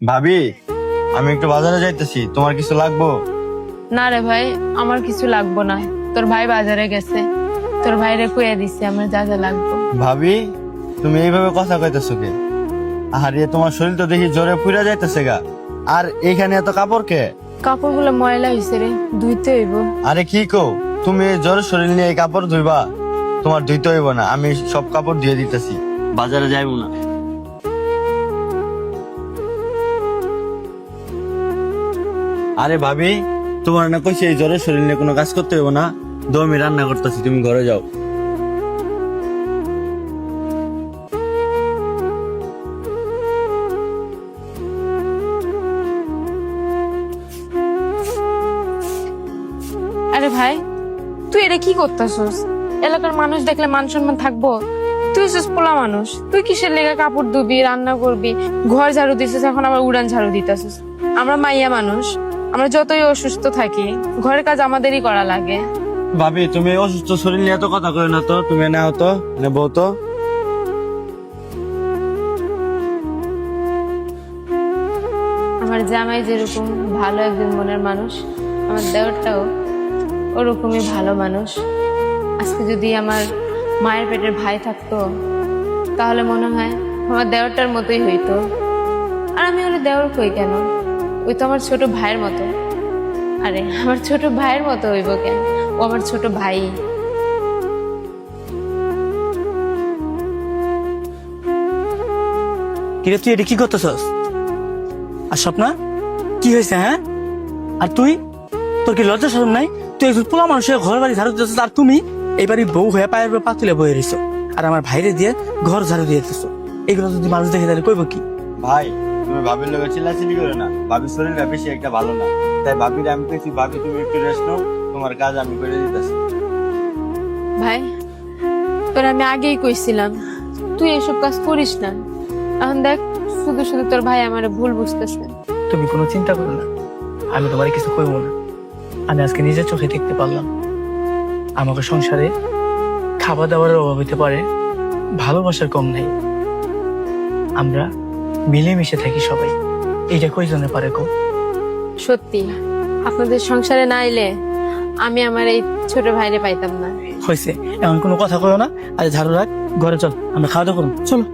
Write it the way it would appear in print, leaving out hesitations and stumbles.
ভাবি, আমি একটু বাজারে যাইতেছি, তোমার কিছু লাগবো? না রে ভাই, আমার কিছু লাগবো না। তোর ভাই বাজারে গেছে, তোর ভাইরে কইয়া দিছে আমার যা যা লাগবো। ভাবি, তুমি এইভাবে কথা কইতেছো কে? আরে তোমার শরীর তো দেখি জ্বরে পুড়া যাইতেছে গা। আর এইখানে এত কাপড় কে? কাপড়গুলো ময়লা হয়েছে রে, ধুইতে হইব। আরে কি কও, তুমি এই জ্বরের শরীর নিয়ে এই কাপড় ধুইবা? তোমার ধুইতে হইব না, আমি সব কাপড় ধুয়ে দিতেছি, বাজারে যাইবো না। আরে ভাবি, তোমার না কইছি এই জ্বরের শরীর নিয়ে কোনো কাজ করতে হইব না। আমি রান্না করতেছি, তুমি ঘরে যাও। আরে ভাই, তুই এটা কি করতেছস? এলাকার মানুষ দেখলে মান সম্মান থাকবো? তুই হচ্ছিস পোলা মানুষ, তুই কিসের লেগে কাপড় ধুবি, রান্না করবি, ঘর ঝাড়ু দিছিস, এখন আবার উড়ান ঝাড়ু দিতেছিস? আমরা মাইয়া মানুষ, আমরা যতই অসুস্থ থাকি ঘরের কাজ আমাদেরই করা লাগে। ভাবি, তুমি অসুস্থ শরীর নিয়ে এত কথা কই না তো, তুমি নাও তো, বউ তো। আমার জামাই যেরকম ভালো একজন মনের মানুষ, আমার দেওরটাও ওরকমই ভালো মানুষ। আজকে যদি আমার মায়ের পেটের ভাই থাকতো তাহলে মনে হয় আমার দেওরটার মতোই হইতো। আর আমি হলে দেওর কই কেন, ওই তো আমার ছোট ভাইয়ের মতো। আরে আমার ছোট ভাইয়ের মতো হইব কেন, ও আমার ছোট ভাই। কিরে তুই এটা কি করতেছস? আর স্বপ্না, কি হয়েছে? হ্যাঁ, আর তুই, তোর কি লজ্জা শরম নাই? তুই একজন পোলা মানুষের ঘর বাড়ি ঝাড়ু দিতেছিস, আর তুমি এইবারই বউ হয়ে পায়ের উপর পা তুলে বয়ে রয়েছো, আর আমার ভাইরে দিয়ে ঘর ঝাড়ু দিয়ে দিতেছো। এগুলো যদি মানুষ দেখে তাহলে কইব কি? ভাই, তুমি ভাবির লোকের চিল্লাচিল্লি করে না, ভাবির শরীরটা বেশি একটা ভালো না। তাই ভাবির আমি কইছি, ভাবি তুমি একটু রেস্ট নাও, তোমার কাজ আমি করে দিতেছি। ভাই, তোর আমি আগেই কইছিলাম তুই এসব কাজ করিস না। এখন দেখ, শুধু শুধু তোর ভাই আমার ভুল বুঝতেছে। তুমি কোনো চিন্তা করো না, আমি তোমার কিছু কইব না। আমি আজকে নিজের চোখে দেখতে পারলাম আমাকে সংসারে খাবার দাবারের অভাব হতে পারে, ভালোবাসার কম নাই। আমরা মিলেমিশে থাকি সবাই, এইটা কয়জনে পারে গো? সত্যি, আপনাদের সংসারে না এলে আমি আমার এই ছোট ভাইরে পাইতাম না। হয়েছে, এমন কোনো কথা কইও না। আর ঝাড়ু রাখ, ঘরে চল, আমরা খাওয়া দাওয়া করুন, চলো।